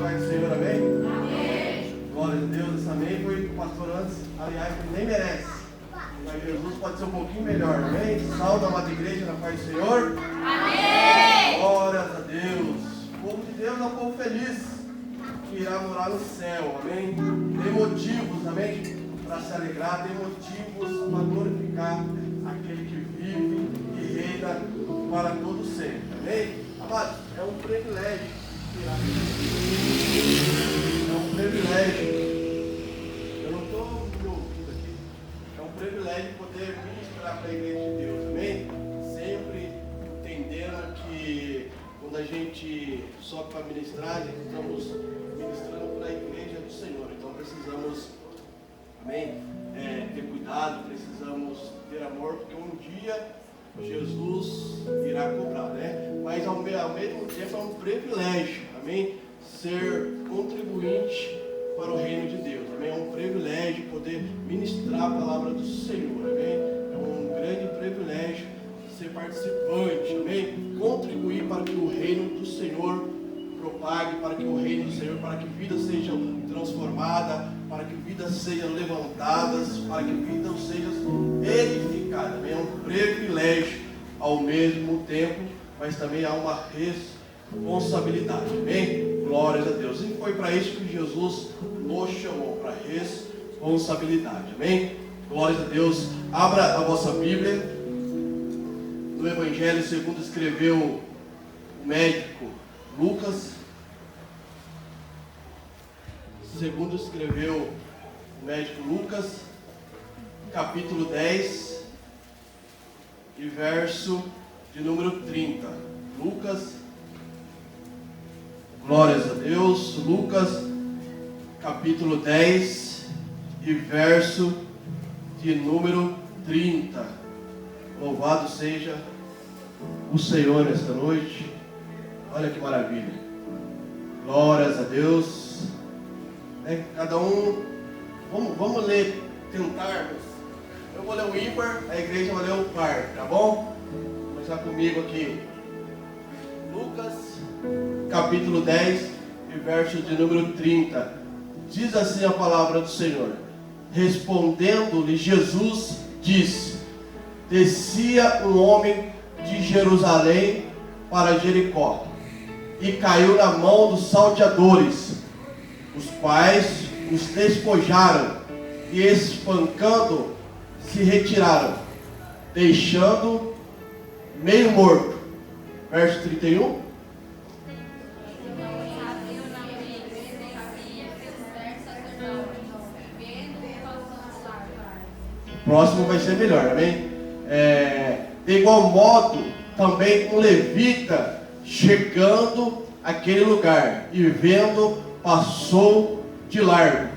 paz do Senhor, amém? Amém. Glória a Deus, esse amém foi o pastor antes, aliás, ele nem merece. Mas Jesus pode ser um pouquinho melhor, amém? Salve a amada igreja na paz do Senhor. Amém. Glórias a Deus. O povo de Deus é um povo feliz, que irá morar no céu, amém? Tem motivos, amém? Para se alegrar, tem motivos para glorificar aquele que vive e reina para todo sempre, amém? Amados, é um privilégio. É um privilégio. Eu não estou me ouvindo aqui. É um privilégio poder ministrar para a igreja de Deus, amém? Sempre entendendo que quando a gente sobe para ministrar, estamos ministrando para a igreja do Senhor. Então precisamos, amém? Ter cuidado, precisamos ter amor, porque um dia Jesus irá cobrar, né? Mas ao mesmo tempo é um privilégio, amém? Ser contribuinte para o reino de Deus, amém? É um privilégio poder ministrar a palavra do Senhor, amém? É um grande privilégio ser participante, amém? Contribuir para que o reino do Senhor propague, para que o reino do Senhor, para que vidas sejam transformadas, para que vidas sejam levantadas, para que vidas sejam edificadas. Amém? É um privilégio ao mesmo tempo, mas também há uma responsabilidade. Amém? Glórias a Deus. E foi para isso que Jesus nos chamou, para responsabilidade. Amém? Glórias a Deus. Abra a vossa Bíblia no Evangelho segundo escreveu o médico Lucas. Segundo escreveu o médico Lucas, capítulo 10 e verso de número 30. Lucas, glórias a Deus. Lucas, capítulo 10 e verso de número 30. Louvado seja o Senhor nesta noite. Olha que maravilha. Glórias a Deus. Cada um, vamos ler, tentarmos. Eu vou ler o ímpar, a igreja vai ler o par, tá bom? Vou começar comigo aqui. Lucas, capítulo 10 e verso de número 30. Diz assim a palavra do Senhor. Respondendo-lhe Jesus disse: descia um homem de Jerusalém para Jericó e caiu na mão dos salteadores, os quais os despojaram e, espancando, se retiraram, deixando meio morto. Verso 31. O próximo vai ser melhor, amém? De igual modo, também um levita, chegando àquele lugar e vendo, passou de largo.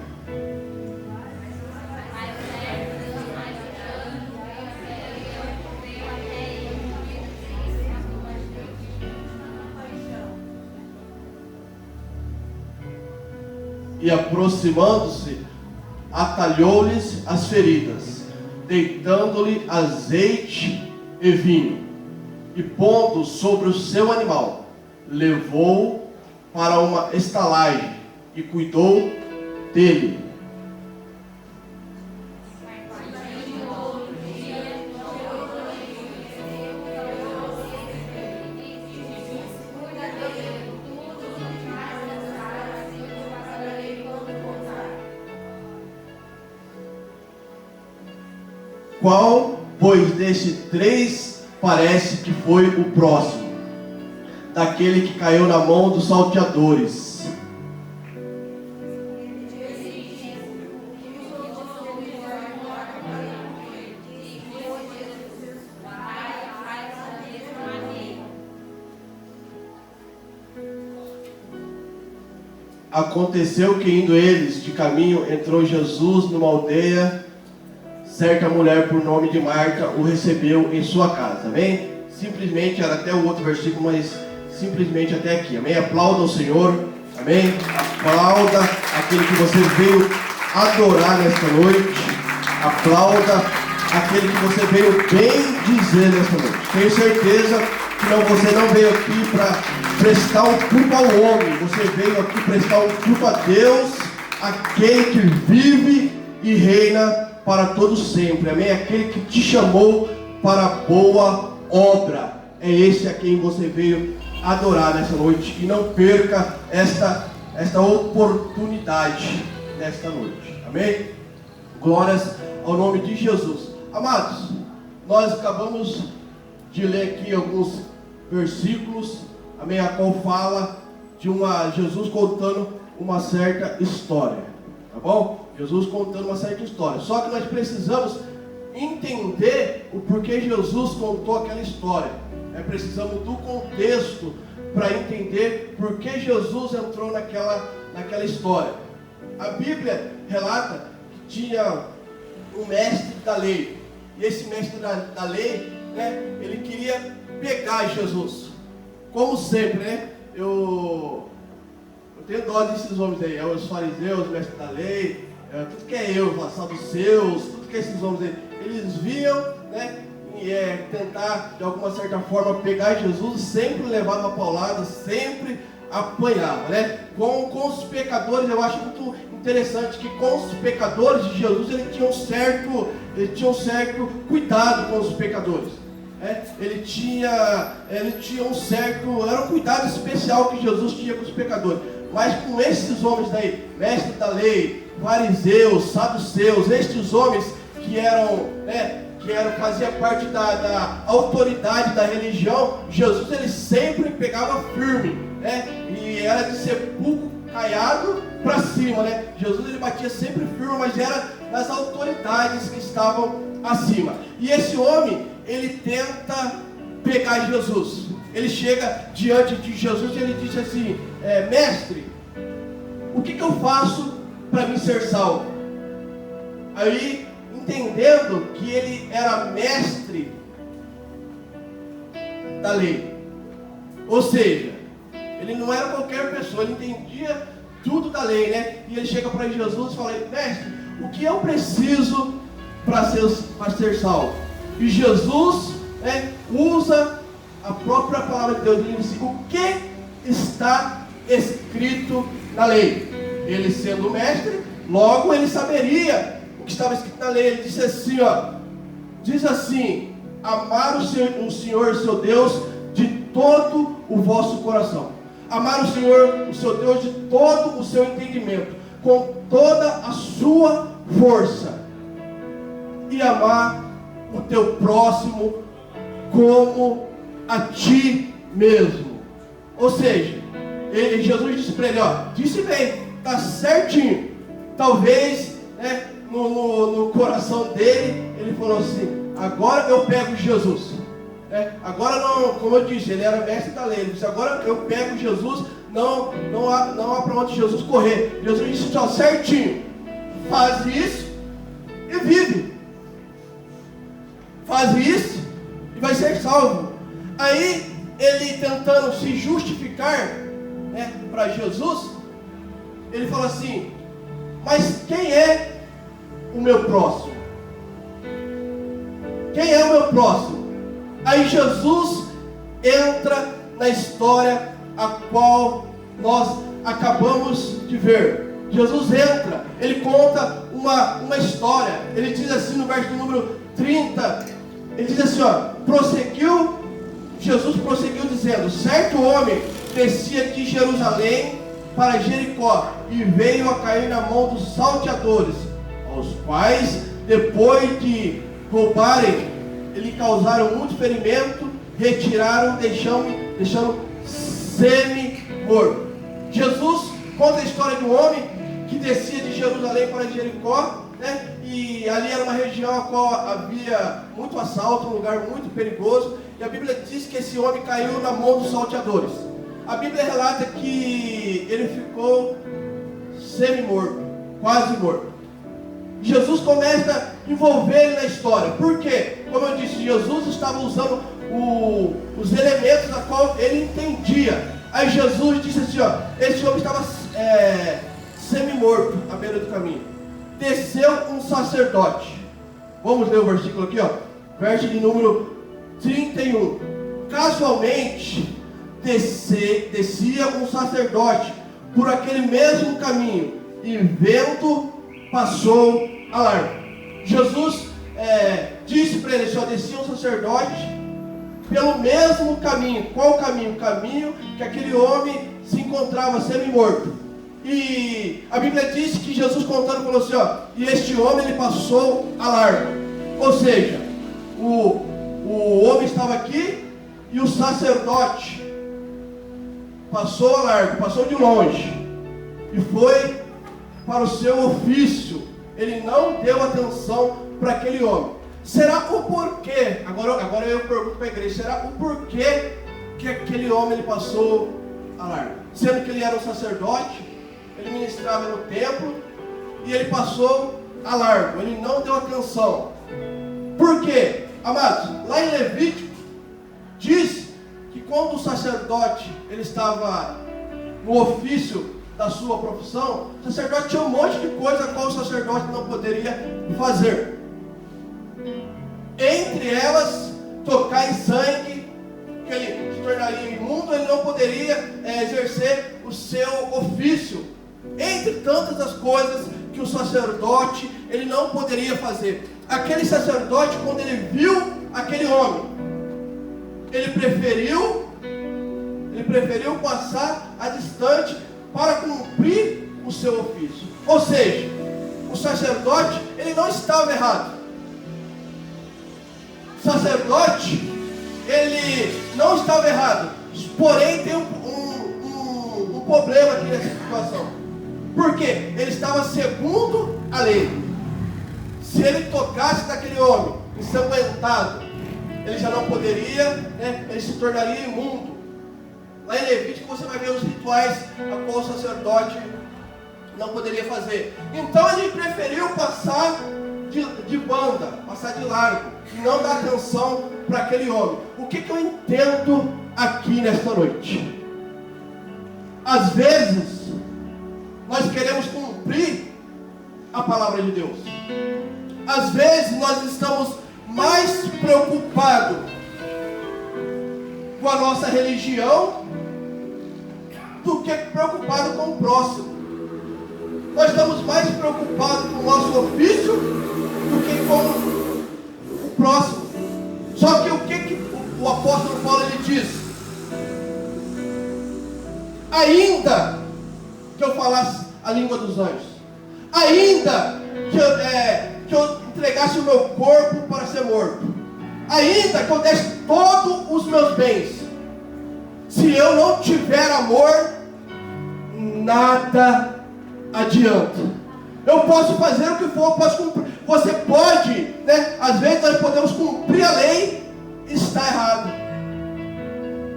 E aproximando-se, atalhou-lhes as feridas, deitando-lhe azeite e vinho, e pondo sobre o seu animal, levou-o para uma estalagem e cuidou dele. Qual, pois, desses três parece que foi o próximo daquele que caiu na mão dos salteadores? Aconteceu que, indo eles de caminho, entrou Jesus numa aldeia. Certa mulher por nome de Marta o recebeu em sua casa, amém? Simplesmente, era até o outro versículo, mas simplesmente até aqui, amém? Aplauda o Senhor, amém? Aplauda aquele que você veio adorar nesta noite. Aplauda aquele que você veio bem dizer nesta noite. Tenho certeza que você não veio aqui para prestar um culto ao homem. Você veio aqui prestar um culto a Deus, aquele que vive e reina para todos sempre. Amém? Aquele que te chamou para a boa obra. É esse a quem você veio adorar nessa noite. E não perca esta oportunidade nesta noite. Amém? Glórias ao nome de Jesus. Amados, nós acabamos de ler aqui alguns versículos, amém, a qual fala de Jesus contando uma certa história, tá bom? Jesus contando uma certa história. Só que nós precisamos entender o porquê Jesus contou aquela história. Precisamos do contexto para entender por que Jesus entrou naquela história. A Bíblia relata que tinha um mestre da lei. E esse mestre da lei, né, ele queria pegar Jesus. Como sempre, né? Eu tenho dó desses homens aí. Os fariseus, mestre da lei, tudo que é saduceus, tudo que é esses homens aí. Eles viam, né? Tentar de alguma certa forma pegar Jesus, sempre levava uma paulada, sempre apanhava, né? Com os pecadores, eu acho muito interessante que com os pecadores de Jesus ele tinha um certo cuidado com os pecadores, né? Ele tinha um certo, era um cuidado especial que Jesus tinha com os pecadores. Mas com esses homens daí, mestres da lei, fariseus, saduceus, estes homens que eram, né, fazia parte da autoridade da religião, Jesus ele sempre pegava firme, né? E era de sepulcro caiado para cima, né? Jesus ele batia sempre firme, mas era nas autoridades que estavam acima. E esse homem, ele tenta pegar Jesus. Ele chega diante de Jesus e ele diz assim: mestre, o que eu faço para mim ser salvo? Aí, entendendo que ele era mestre da lei, ou seja, ele não era qualquer pessoa, ele entendia tudo da lei, né? E ele chega para Jesus e fala: mestre, o que eu preciso para ser salvo? E Jesus, né, usa a própria palavra de Deus. Ele diz assim: o que está escrito na lei? Ele sendo mestre, logo ele saberia que estava escrito na lei. Ele disse assim, diz assim: amar o Senhor seu Deus de todo o vosso coração, amar o Senhor o seu Deus de todo o seu entendimento, com toda a sua força, e amar o teu próximo como a ti mesmo. Ou seja, Jesus disse para ele: disse bem, está certinho. Talvez, né, no coração dele, ele falou assim: agora eu pego Jesus, né? Agora não, como eu disse, ele era mestre da lei. Ele disse: agora eu pego Jesus, não há para onde Jesus correr. Jesus disse: certinho, faz isso e vive, faz isso e vai ser salvo. Aí ele, tentando se justificar, né, para Jesus, ele fala assim: mas quem é o meu próximo? Quem é o meu próximo? Aí Jesus entra na história a qual nós acabamos de ver. Jesus entra, ele conta uma história. Ele diz assim no verso número 30, ele diz assim, Jesus prosseguiu dizendo: certo homem descia de Jerusalém para Jericó e veio a cair na mão dos salteadores, aos quais, depois de roubarem, lhe causaram muito ferimento, retiraram, deixando semi-morto. Jesus conta a história de um homem que descia de Jerusalém para Jericó, né? E ali era uma região a qual havia muito assalto, um lugar muito perigoso, e a Bíblia diz que esse homem caiu na mão dos salteadores. A Bíblia relata que ele ficou semi-morto, quase morto. Jesus começa a envolver ele na história. Por quê? Como eu disse, Jesus estava usando os elementos da qual ele entendia. Aí Jesus disse assim, esse homem estava semi-morto à beira do caminho. Desceu um sacerdote. Vamos ler o versículo aqui, verso de número 31. Casualmente, descia um sacerdote por aquele mesmo caminho, e vendo, passou a largo. Jesus disse para ele: só descia um sacerdote pelo mesmo caminho. Qual caminho? O caminho que aquele homem se encontrava semi-morto. E a Bíblia diz que Jesus contando falou assim, e este homem ele passou a largo. Ou seja, o homem estava aqui e o sacerdote passou a largo, passou de longe e foi para o seu ofício. Ele não deu atenção para aquele homem. Será o porquê? Agora eu pergunto para a igreja: será o porquê que aquele homem ele passou a largo? Sendo que ele era um sacerdote, ele ministrava no templo e ele passou a largo, ele não deu atenção. Por quê? Amados, lá em Levítico diz que quando o sacerdote ele estava no ofício da sua profissão, o sacerdote tinha um monte de coisa a qual o sacerdote não poderia fazer. Entre elas, tocar em sangue, que ele se tornaria imundo, ele não poderia exercer o seu ofício. Entre tantas as coisas que o sacerdote ele não poderia fazer. Aquele sacerdote, quando ele viu aquele homem, ele preferiu passar a distante para cumprir o seu ofício. Ou seja, o sacerdote ele não estava errado. O sacerdote ele não estava errado, porém tem um problema aqui nessa situação. Por quê? Ele estava segundo a lei. Se ele tocasse naquele homem ensanguentado, ele já não poderia, ele se tornaria imundo. Lá em Levítico você vai ver os rituais a qual o sacerdote não poderia fazer. Então ele preferiu passar de banda, passar de largo, e não dar atenção para aquele homem. O que eu entendo aqui nesta noite? Às vezes nós queremos cumprir a palavra de Deus. Às vezes nós estamos mais preocupados com a nossa religião do que preocupados com o próximo. Nós estamos mais preocupados com o nosso ofício do que com o próximo. Só que o que o apóstolo Paulo ele diz? Ainda que eu falasse a língua dos anjos, ainda que eu entregasse o meu corpo para ser morto, ainda que eu desse todos os meus bens, se eu não tiver amor, nada adianta. Eu posso fazer o que for, eu posso cumprir. Você pode, às vezes nós podemos cumprir a lei e está errado.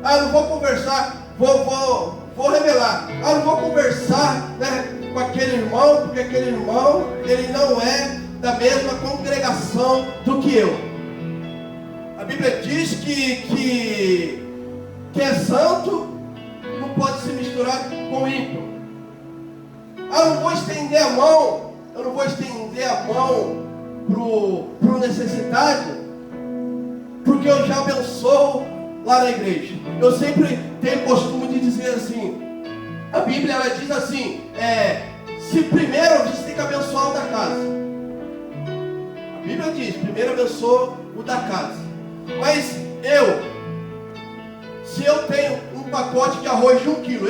Eu não vou conversar, vou revelar. Eu não vou conversar com aquele irmão, porque aquele irmão ele não é da mesma congregação do que eu. A Bíblia diz que é santo não pode se misturar com ímpio. Eu não vou estender a mão para o necessitado, porque eu já abençoo lá na igreja. Eu sempre tenho costume de dizer assim, a Bíblia ela diz assim, se primeiro você tem que abençoar o da casa. A Bíblia diz, primeiro abençoa o da casa. Mas se eu tenho um pacote de arroz de 1 quilo,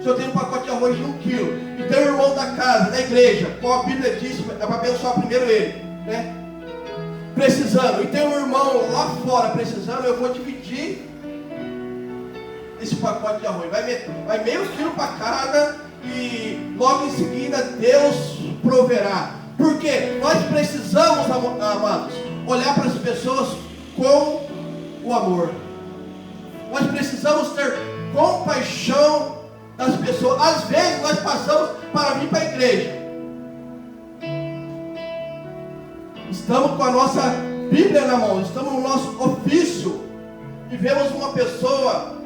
se eu tenho um pacote de arroz de 1 quilo, e tem um irmão da casa, da igreja, como a Bíblia diz, é para abençoar primeiro ele, precisando, e tem um irmão lá fora precisando, eu vou dividir esse pacote de arroz. Vai meio quilo para cada, e logo em seguida Deus proverá. Porque nós precisamos, amados, olhar para as pessoas com o amor. Nós precisamos ter compaixão das pessoas. Às vezes nós passamos para vir para a igreja, estamos com a nossa Bíblia na mão, estamos no nosso ofício, e vemos uma pessoa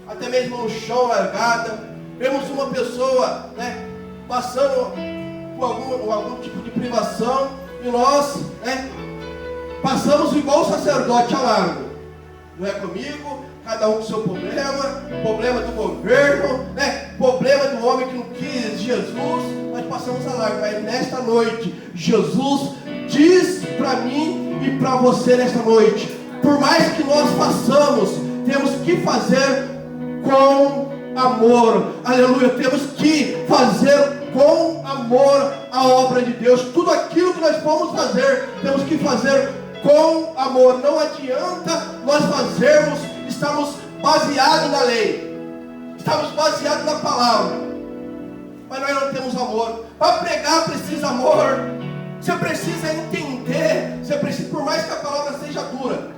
até mesmo no chão largada, vemos uma pessoa passando por algum tipo de privação, e nós passamos igual o sacerdote a largo. Não é comigo, cada um com o seu problema do governo, né? Problema do homem que não quis Jesus, nós passamos a largo. Mas nesta noite, Jesus diz para mim e para você nesta noite, por mais que nós façamos, temos que fazer com amor, aleluia, temos que fazer com amor a obra de Deus. Tudo aquilo que nós vamos fazer, temos que fazer com amor. Não adianta nós fazermos, estamos baseados na lei, estamos baseados na palavra, mas nós não temos amor. Para pregar precisa amor, você precisa entender, você precisa, por mais que a palavra seja dura,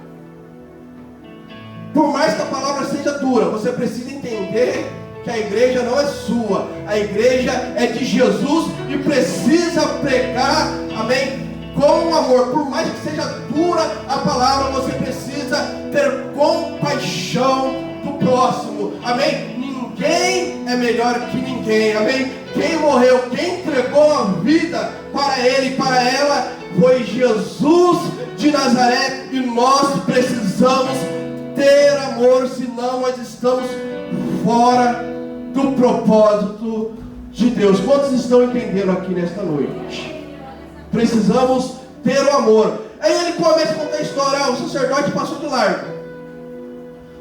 você precisa entender que a igreja não é sua, a igreja é de Jesus e precisa pregar, amém, com amor. Por mais que seja dura a palavra, você precisa ter compaixão do próximo, amém. Ninguém é melhor que ninguém, amém. Quem morreu, quem entregou a vida para ele e para ela foi Jesus de Nazaré, e nós precisamos ter amor, senão nós estamos fora do propósito de Deus. Quantos estão entendendo aqui nesta noite? Precisamos ter o amor. Aí ele começa a contar a história, o sacerdote passou de largo.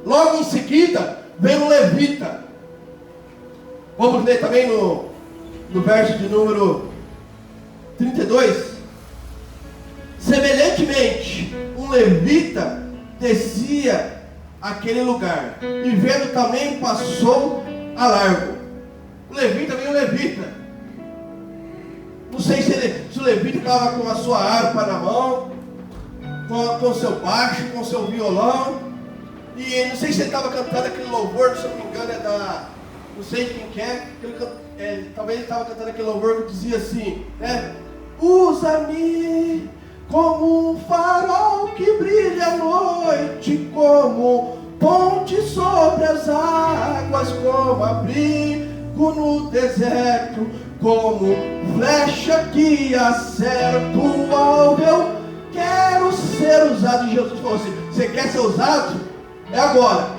Logo em seguida, vem um levita. Vamos ler também no verso de número 32. Semelhantemente, um levita descia aquele lugar, e vendo também passou a largo. O levita veio, não sei se o levita estava com a sua harpa na mão, com o seu baixo, com o seu violão, e não sei se ele estava cantando aquele louvor, se eu não me engano não sei quem que é, talvez ele estava cantando aquele louvor que dizia assim, né? Usa-me como um farol que brilha à noite, como ponte sobre as águas, como abrigo no deserto, como flecha que acerta o alvo. Eu quero ser usado. E Jesus falou assim: você quer ser usado? É agora.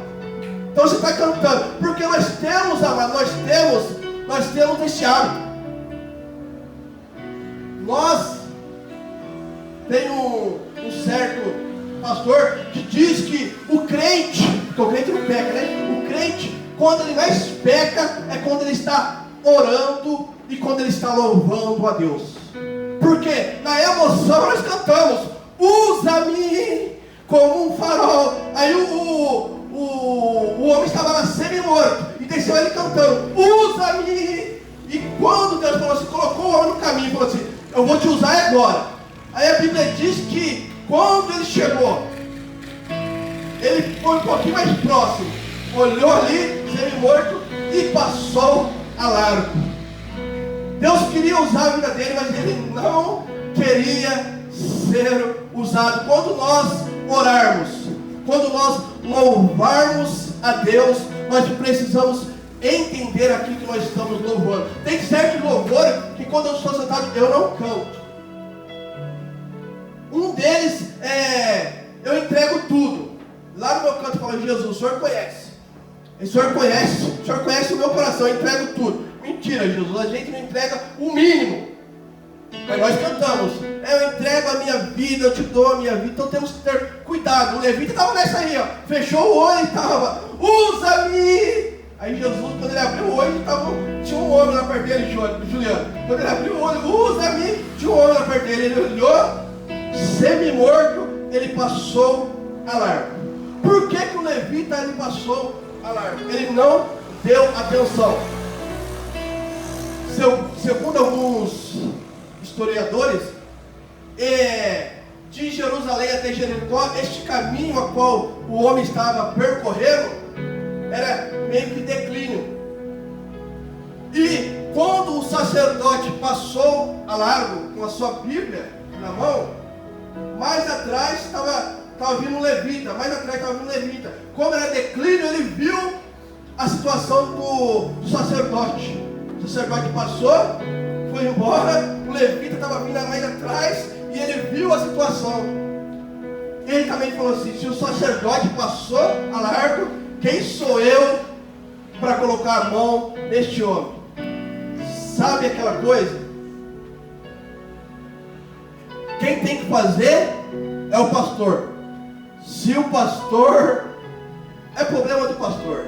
Então você está cantando, porque nós temos, amado, nós temos esse hábito. Tem um certo pastor que diz que o crente, porque o crente não peca, né? O crente, quando ele mais peca, é quando ele está orando e quando ele está louvando a Deus. Porque na emoção nós cantamos: usa-me como um farol. Aí o homem estava lá semi-morto e desceu ele cantando: usa-me. E quando Deus falou assim, colocou o homem no caminho e falou assim: eu vou te usar agora. Aí a Bíblia diz que quando ele chegou, ele foi um pouquinho mais próximo, olhou ali, semi-morto, e passou a largo. Deus queria usar a vida dele, mas ele não queria ser usado. Quando nós orarmos, quando nós louvarmos a Deus, nós precisamos entender aquilo que nós estamos louvando. Tem certo louvor que quando eu estou sentado, eu não canto. Um deles eu entrego tudo. Lá no meu canto eu falo: Jesus, o Senhor conhece. O Senhor conhece o meu coração, eu entrego tudo. Mentira, Jesus, a gente não entrega o mínimo. Mas nós cantamos: eu entrego a minha vida, eu te dou a minha vida. Então temos que ter cuidado. O levita estava nessa aí, ó, fechou o olho e estava: usa-me. Aí Jesus, quando ele abriu o olho, tinha um homem lá perto dele, Juliano. Quando ele abriu o olho: usa-me, tinha um homem lá perto dele. Ele olhou, semi-morto, ele passou a largo. Por que o levita ele passou a largo? Ele não deu atenção. Segundo alguns historiadores, de Jerusalém até Jericó, este caminho a qual o homem estava percorrendo era meio que declínio. E quando o sacerdote passou a largo com a sua Bíblia na mão, mais atrás estava vindo um levita, Como era declínio, ele viu a situação do sacerdote. O sacerdote passou, foi embora, o levita estava vindo mais atrás e ele viu a situação. Ele também falou assim: se o sacerdote passou a largo, Quem sou eu para colocar a mão neste homem? Sabe aquela coisa? Quem tem que fazer é o pastor. Se o pastor, é problema do pastor.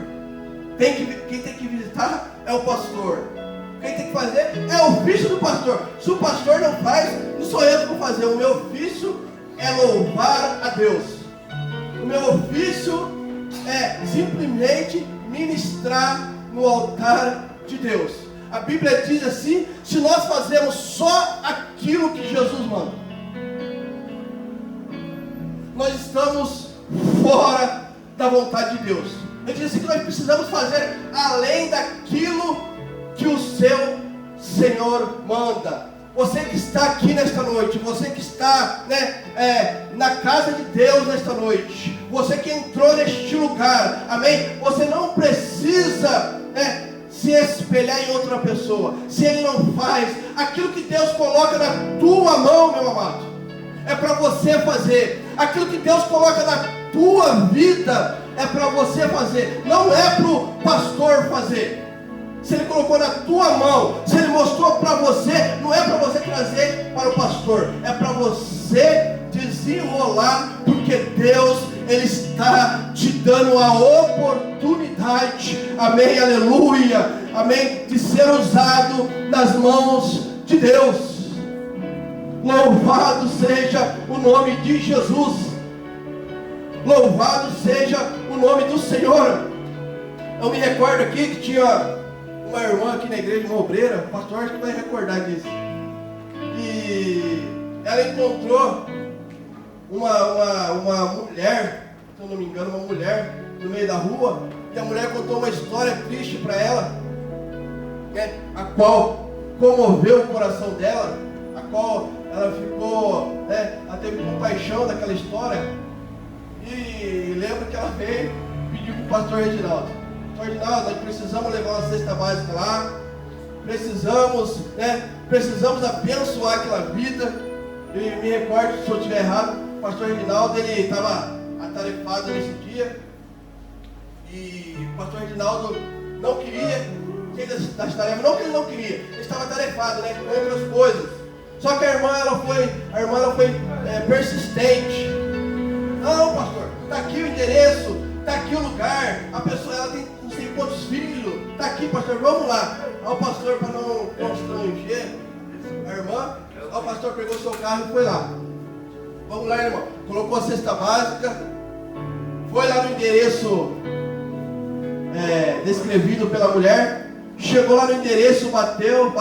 Quem tem que visitar é o pastor. Quem tem que fazer é o ofício do pastor. Se o pastor não faz, não sou eu que vou fazer. O meu ofício é louvar a Deus. O meu ofício é simplesmente ministrar no altar de Deus. A Bíblia diz assim: se nós fazemos só aquilo que Jesus manda, nós estamos fora da vontade de Deus. Ele diz assim que nós precisamos fazer além daquilo que o seu Senhor manda. Você que está aqui nesta noite, você que está na casa de Deus nesta noite, você que entrou neste lugar, amém? Você não precisa se espelhar em outra pessoa. Se ele não faz aquilo que Deus coloca na tua mão, meu amado, é para você fazer. Aquilo que Deus coloca na tua vida é para você fazer, não é para o pastor fazer. Se ele colocou na tua mão, se ele mostrou para você, não é para você trazer para o pastor, é para você desenrolar, porque Deus, ele está te dando a oportunidade, amém, aleluia, amém, de ser usado nas mãos de Deus. Louvado seja o nome de Jesus. Louvado seja o nome do Senhor. Eu me recordo aqui que tinha uma irmã aqui na igreja, uma obreira, o pastor acho que vai recordar disso. E ela encontrou uma mulher, se eu não me engano, uma mulher no meio da rua. E a mulher contou uma história triste para ela, a qual comoveu o coração dela, a qual ela ficou, ela teve compaixão daquela história. E lembro que ela veio e pediu para o pastor Reginaldo: pastor Reginaldo, nós precisamos levar uma cesta básica lá, precisamos abençoar aquela vida. E me recordo, se eu estiver errado, o pastor Reginaldo, ele estava atarefado nesse dia, e o pastor Reginaldo não queria das tarefas, não que ele não queria, ele estava atarefado, com outras coisas. Só que a irmã foi persistente. Não, pastor, está aqui o endereço, está aqui o lugar, a pessoa, ela tem não sei quantos filhos, está aqui, pastor, vamos lá. Aí o pastor, para não constranger a irmã, o pastor pegou seu carro e foi lá. Vamos lá, irmão. Colocou a cesta básica, foi lá no endereço descrevido pela mulher, chegou lá no endereço, bateu,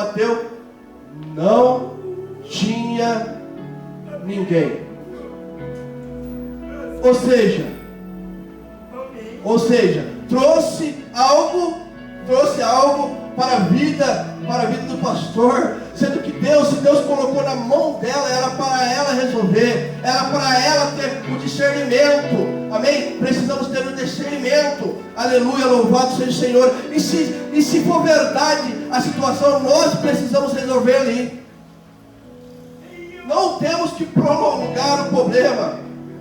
não tinha ninguém. Ou seja, trouxe algo para a vida do pastor, sendo que se Deus colocou na mão dela, era para ela resolver, era para ela ter o discernimento, amém? Precisamos ter o discernimento, aleluia, louvado seja o Senhor. E se for verdade a situação, nós precisamos resolver ali. Não temos que prolongar o problema,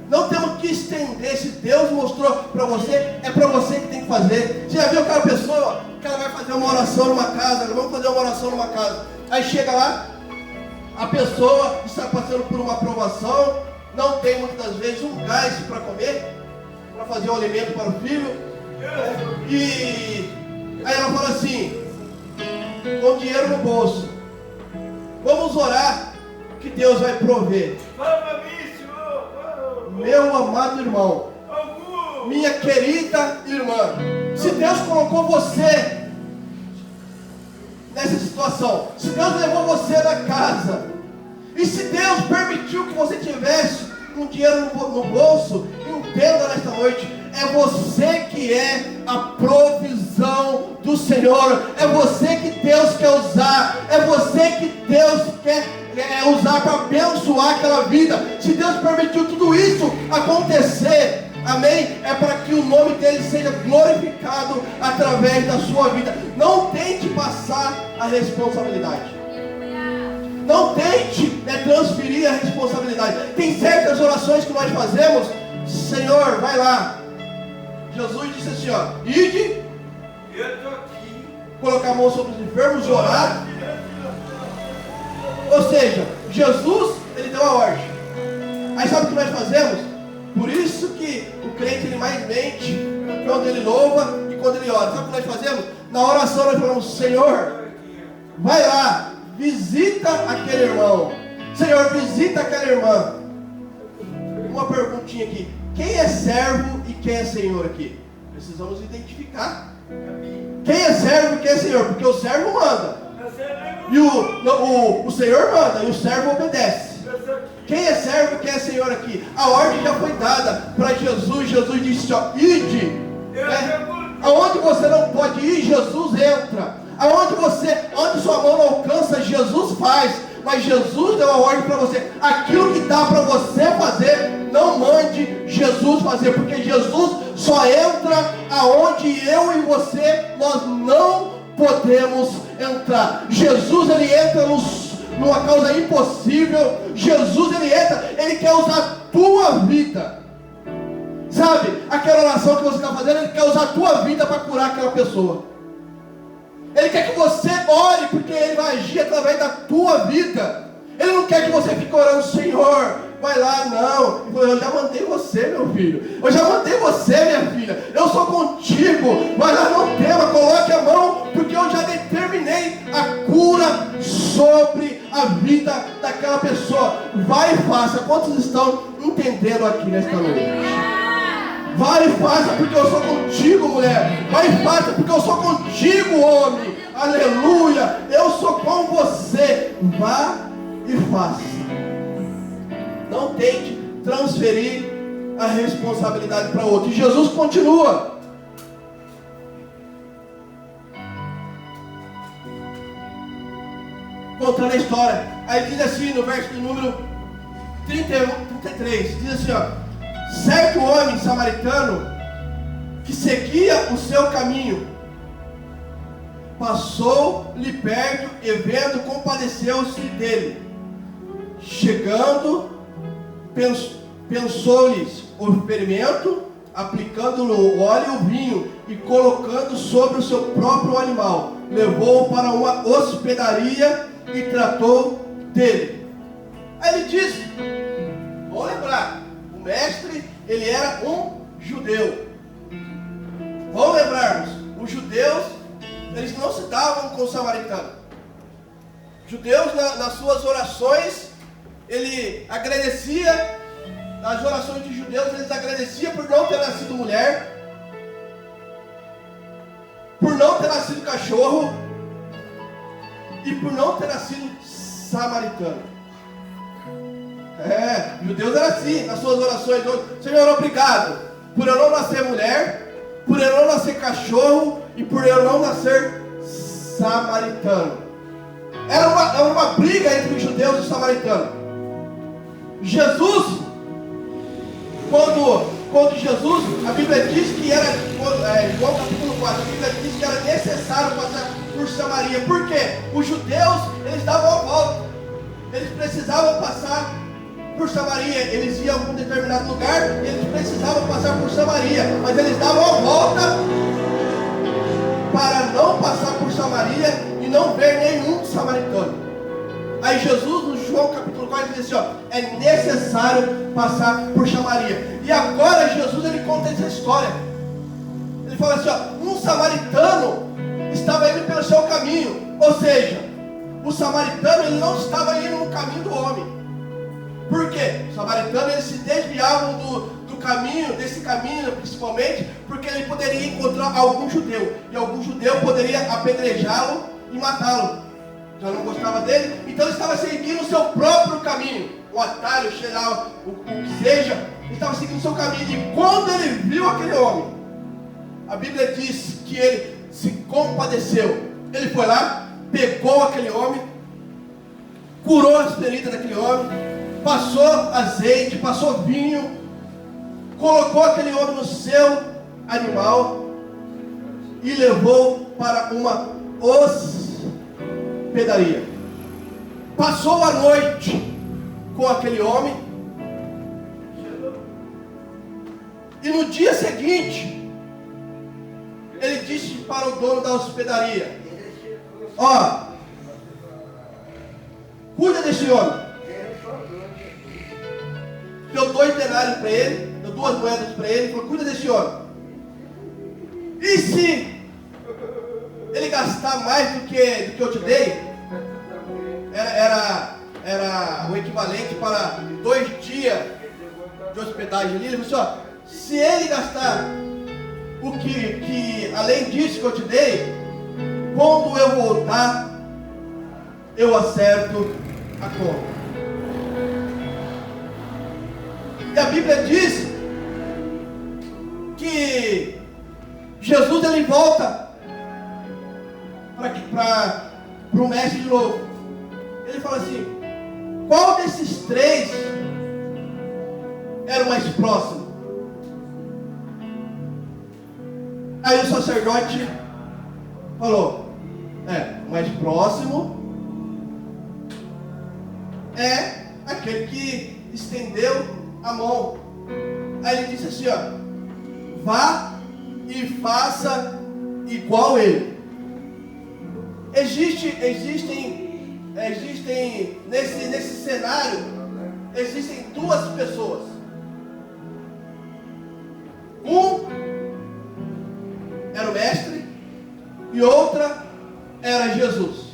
não temos que estender. Se Deus mostrou para você, é para você que tem que fazer. Você já viu aquela pessoa que ela vai fazer uma oração numa casa, vamos fazer uma oração numa casa, aí chega lá, a pessoa está passando por uma provação, não tem muitas das vezes um gás para comer, para fazer um alimento para o filho, e aí ela fala assim, com dinheiro no bolso, vamos orar que Deus vai prover. Meu amado irmão, minha querida irmã, se Deus colocou você nessa situação, se Deus levou você na casa, e se Deus permitiu que você tivesse um dinheiro no bolso, entenda nesta noite, é você que é a provisão do Senhor, é você que Deus quer usar, é você que Deus quer usar para abençoar aquela vida. Se Deus permitiu tudo isso acontecer, amém, é para que o nome dele seja glorificado através da sua vida. Não tente passar a responsabilidade, não tente transferir a responsabilidade. Tem certas orações que nós fazemos, Senhor, vai lá, Jesus disse assim, ó, ide, colocar a mão sobre os enfermos e orar. Ou seja, Jesus, ele deu a ordem. Aí sabe o que nós fazemos? Por isso que o crente ele mais mente quando ele louva e quando ele ora. Sabe o que nós fazemos? Na oração nós falamos, Senhor, vai lá, visita aquele irmão. Senhor, visita aquela irmã. Uma perguntinha aqui. Quem é servo e quem é senhor aqui? Precisamos identificar. Quem é servo e quem é senhor? Porque o servo manda. E o senhor manda e o servo obedece. Quem é servo e quem é senhor aqui? A ordem já foi dada para Jesus. Jesus disse, ó, ide. Aonde você não pode ir, Jesus entra. Onde sua mão não alcança, Jesus faz. Mas Jesus deu a ordem para você. Aquilo que dá para você fazer, não mande Jesus fazer. Porque Jesus só entra aonde eu e você, nós não podemos entrar. Jesus, ele entra numa causa impossível. Jesus, ele entra, ele quer usar a tua vida. Sabe, aquela oração que você está fazendo, ele quer usar a tua vida para curar aquela pessoa. Ele quer que você ore, porque ele vai agir através da tua vida. Ele não quer que você fique orando, Senhor, vai lá, não. Ele falou, eu já mandei você, meu filho. Eu já mandei você, minha filha. Eu sou contigo. Vai lá, não tema, coloque a mão, porque eu já determinei a cura sobre a vida daquela pessoa. Vai e faça. Quantos estão entendendo aqui nesta noite? Vai e faça, porque eu sou contigo, mulher. Vai e faça, porque eu sou contigo, homem. Aleluia. Eu sou com você. Vá e faça. Não tente transferir a responsabilidade para outro. E Jesus continua. Contando a história. Aí diz assim no verso de número 33. Diz assim, ó. Certo homem samaritano que seguia o seu caminho passou-lhe perto e vendo, compadeceu-se dele. Chegando, pensou-lhes o ferimento, aplicando-lhe o óleo e o vinho e colocando sobre o seu próprio animal, levou-o para uma hospedaria e tratou dele. Aí ele disse, vamos lembrar, o mestre, ele era um judeu. Vamos lembrarmos, os judeus, eles não se davam com os samaritanos. Judeus, nas suas orações, ele agradecia, nas orações de judeus, eles agradeciam por não ter nascido mulher, por não ter nascido cachorro, e por não ter nascido samaritano. Judeus era assim, nas suas orações. Senhor, obrigado por eu não nascer mulher, por eu não nascer cachorro e por eu não nascer samaritano. Era uma briga entre os judeus e os samaritanos. Jesus, quando Jesus, a Bíblia diz que era, João capítulo 4, a Bíblia diz que era necessário passar por Samaria. Por quê? Os judeus, eles davam a volta. Eles precisavam passar por Samaria. Eles iam a algum determinado lugar e eles precisavam passar por Samaria. Mas eles davam a volta para não passar por Samaria e não ver nenhum samaritano. Aí Jesus, no João capítulo 4, diz assim, ó, é necessário passar por Samaria. E agora Jesus, ele conta essa história. Ele fala assim, ó, um samaritano estava indo pelo seu caminho. Ou seja, o samaritano, ele não estava indo no caminho do homem. Por quê? Os samaritanos, eles se desviavam do caminho, desse caminho principalmente, porque ele poderia encontrar algum judeu. E algum judeu poderia apedrejá-lo e matá-lo. Já não gostava dele, então ele estava seguindo o seu próprio caminho. O atalho, o que seja, ele estava seguindo o seu caminho. E quando ele viu aquele homem, a Bíblia diz que ele se compadeceu. Ele foi lá, pegou aquele homem, curou as feridas daquele homem, passou azeite, passou vinho, colocou aquele homem no seu animal e levou para uma hospedaria. Passou a noite com aquele homem e no dia seguinte ele disse para o dono da hospedaria: ó, cuida desse homem. Deu 2 denários para ele, deu 2 moedas para ele, falou: cuida desse homem. E se ele gastar mais do que eu te dei, era o equivalente para 2 dias de hospedagem ali. Ele falou assim: ó, se ele gastar o que além disso que eu te dei, quando eu voltar, eu acerto a conta. E a Bíblia diz que Jesus ele volta para o mestre de novo. Ele fala assim: qual desses 3 era o mais próximo? Aí o sacerdote falou: o mais próximo é aquele que estendeu a mão. Aí ele disse assim: ó, vá e faça igual ele. Existem nesse cenário, existem 2 pessoas. Um era o mestre e outra era Jesus.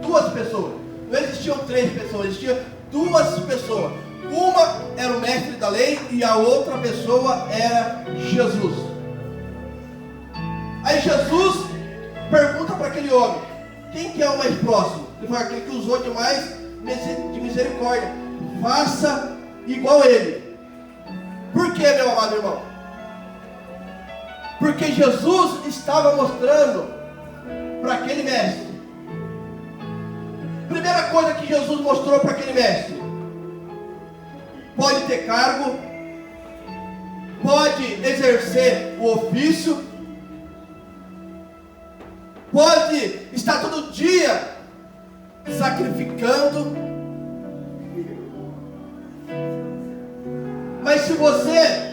2 pessoas. Não existiam 3 pessoas, existiam 2 pessoas. Uma era o mestre da lei e a outra pessoa era Jesus. Aí Jesus pergunta para aquele homem: quem que é o mais próximo? Ele fala: aquele que usou demais de misericórdia, faça igual ele. Por que, meu amado irmão? Porque Jesus estava mostrando para aquele mestre. Primeira coisa que Jesus mostrou para aquele mestre: pode ter cargo, pode exercer o ofício, pode estar todo dia sacrificando, mas se você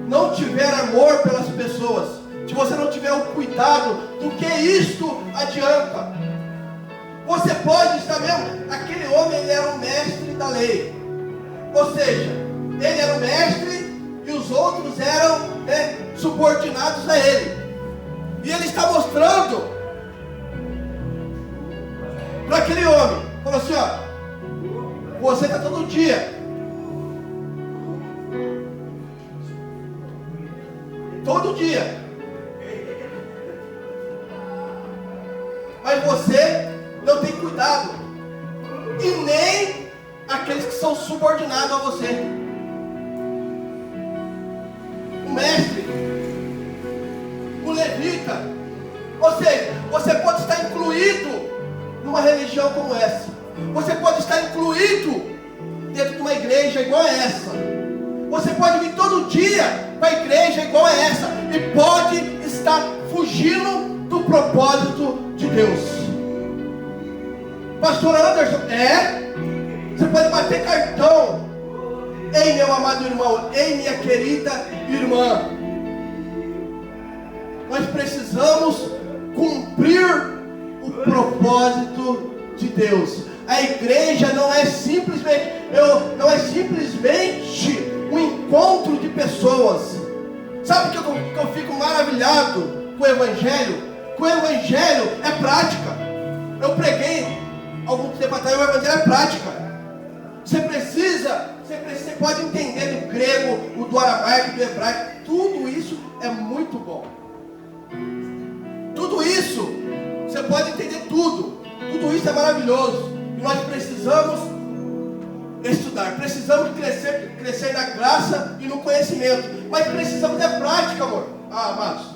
não tiver amor pelas pessoas, se você não tiver o cuidado, do que isto adianta? Você pode estar mesmo. Aquele homem, ele era o mestre da lei, ou seja, ele era o mestre e os outros eram subordinados a ele. E ele está mostrando para aquele homem, falou assim: ó, você está todo dia, mas você não tem cuidado, e nem aqueles que são subordinados a você. O mestre, o levita, ou seja, você pode estar incluído numa religião como essa, você pode estar incluído dentro de uma igreja igual a essa, você pode vir todo dia para a igreja igual a essa, e pode estar fugindo do propósito de Deus. Pastor Anderson, você pode bater cartão. Ei, meu amado irmão, ei, minha querida irmã, nós precisamos cumprir o propósito de Deus. A igreja não é simplesmente um encontro de pessoas. Sabe que eu fico maravilhado com o Evangelho? Que o Evangelho é prática. Eu preguei algum tempo atrás: o Evangelho é prática. Você pode entender do grego, do aramaico, do hebraico. Tudo isso é muito bom. Tudo isso, você pode entender tudo. Tudo isso é maravilhoso. E nós precisamos estudar. Precisamos crescer na graça e no conhecimento. Mas precisamos de prática, amor. Amados.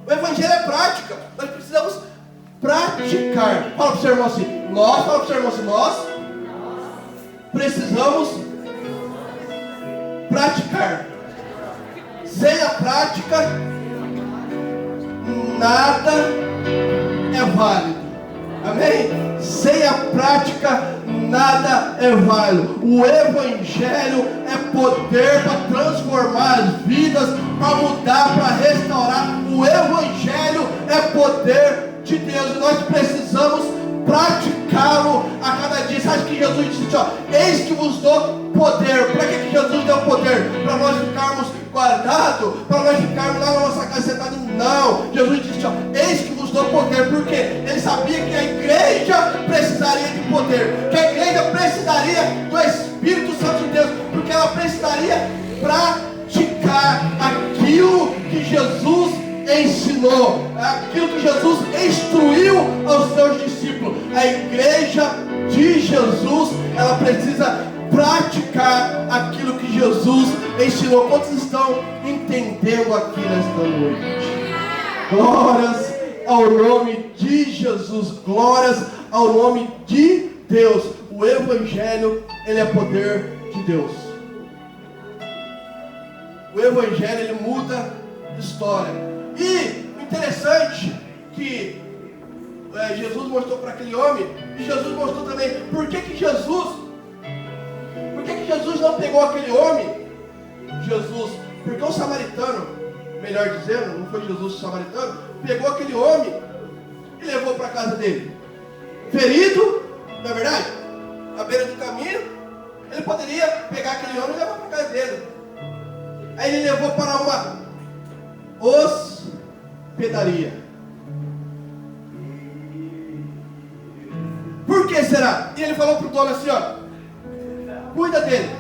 O Evangelho é prática. Nós precisamos praticar. Fala para o seu irmão assim: nós precisamos praticar. Sem a prática, nada é válido. Amém? Sem a prática, nada é válido. O Evangelho é poder para transformar as vidas, para mudar, para restaurar. O Evangelho é poder de Deus e nós precisamos praticá-lo a cada dia. Você acha que Jesus disse, ó, eis que vos dou poder? Para que Jesus deu poder? Para nós ficarmos guardados? Para nós ficarmos lá na nossa casa sentados? Não. Jesus disse, ó, eis que vos dou poder. Porque ele sabia que a igreja precisaria de poder, que a igreja precisaria do Espírito Santo de Deus, porque ela precisaria praticar aquilo que Jesus ensinou, aquilo que Jesus instruiu aos seus discípulos. A igreja de Jesus, ela precisa praticar aquilo que Jesus ensinou. Quantos estão entendendo aqui nesta noite? Glórias ao nome de Jesus, glórias ao nome de Deus. O Evangelho, ele é poder de Deus. O Evangelho, ele muda história. E interessante que Jesus mostrou para aquele homem, e Jesus mostrou também por que Jesus não pegou aquele homem. Porque o samaritano, melhor dizendo, não foi Jesus o samaritano, pegou aquele homem e levou para a casa dele, ferido, não é verdade? À beira do caminho. Ele poderia pegar aquele homem e levar para a casa dele. Aí ele levou para uma hospedaria. Por que será? E ele falou para o dono assim, ó, cuida dele.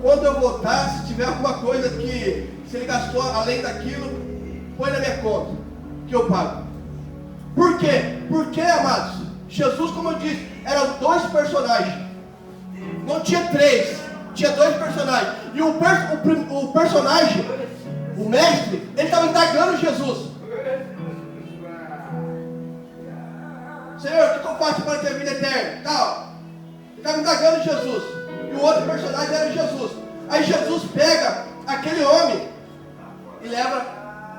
Quando eu voltar, se tiver alguma coisa que, se ele gastou além daquilo, põe na minha conta, que eu pago. Por quê? Porque, amados, Jesus, como eu disse, eram dois personagens. Não tinha três, tinha dois personagens. E o personagem, o mestre, ele estava indagando Jesus. Senhor, o que eu faço para ter vida eterna? Tal. Ele estava indagando Jesus. E o outro personagem era Jesus. Aí Jesus pega aquele homem e leva